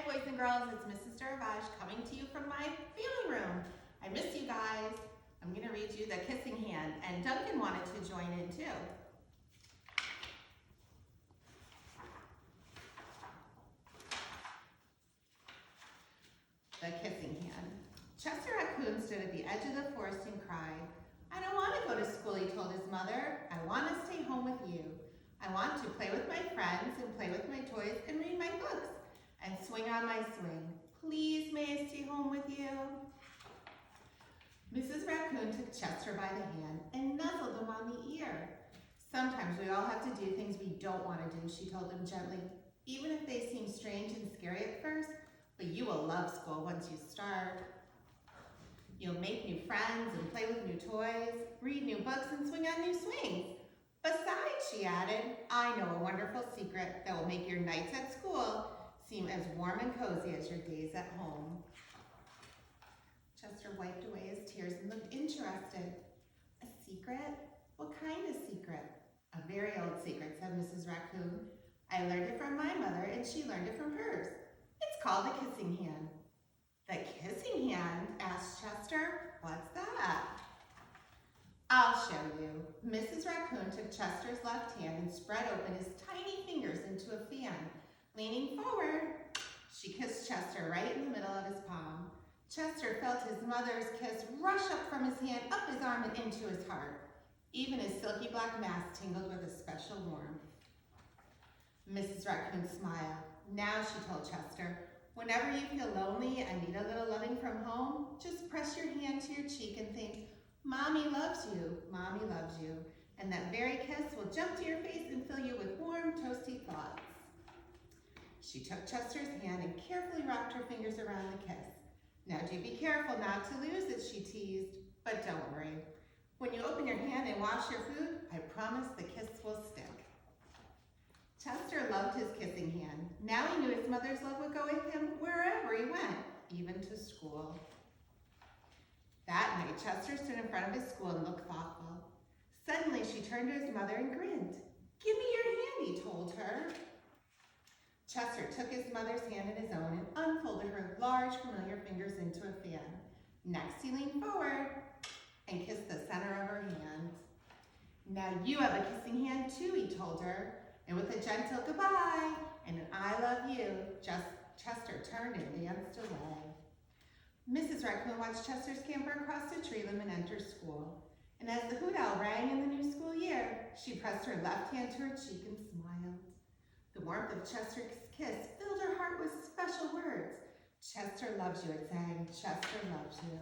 Hi boys and girls, it's Mrs. Durivage coming to you from my family room. I miss you guys. I'm going to read you the kissing hand, and Duncan wanted to join in too. The kissing hand. Chester Raccoon stood at the edge of the forest and cried, "I don't want to go to school," he told his mother. "I want to stay home with you. I want to play with my friends and play with my toys and read my books and swing on my swing. Please, may I stay home with you?" Mrs. Raccoon took Chester by the hand and nuzzled him on the ear. "Sometimes we all have to do things we don't want to do," she told him gently, "even if they seem strange and scary at first, but you will love school once you start. You'll make new friends and play with new toys, read new books and swing on new swings. Besides," she added, "I know a wonderful secret that will make your nights at school seem as warm and cozy as your days at home." Chester wiped away his tears and looked interested. "A secret? What kind of secret?" "A very old secret," said Mrs. Raccoon. "I learned it from my mother and she learned it from hers. It's called the kissing hand." "The kissing hand?" asked Chester. "What's that?" "I'll show you." Mrs. Raccoon took Chester's left hand and spread open his tiny fingers into a fan. Leaning forward, she kissed Chester right in the middle of his palm. Chester felt his mother's kiss rush up from his hand, up his arm, and into his heart. Even his silky black mask tingled with a special warmth. Mrs. Raccoon smiled. "Now," she told Chester, "whenever you feel lonely and need a little loving from home, just press your hand to your cheek and think, 'Mommy loves you, Mommy loves you,' and that very kiss will jump to your face and fill you with warm, toasty thoughts." She took Chester's hand and carefully wrapped her fingers around the kiss. "Now do be careful not to lose it," she teased. "But don't worry. When you open your hand and wash your food, I promise the kiss will stick." Chester loved his kissing hand. Now he knew his mother's love would go with him wherever he went, even to school. That night, Chester stood in front of his school and looked thoughtful. Suddenly, she turned to his mother and grinned. "Give me your hand," he told her. Chester took his mother's hand in his own and unfolded her large, familiar fingers into a fan. Next, he leaned forward and kissed the center of her hand. "Now you have a kissing hand too," he told her. And with a gentle goodbye and an "I love you," Chester turned and danced away. Mrs. Raccoon watched Chester scamper across the tree limb and enter school. And as the hoot owl rang in the new school year, she pressed her left hand to her cheek and smiled. The warmth of Chester's kiss filled her heart with special words. "Chester loves you," it sang. "Chester loves you."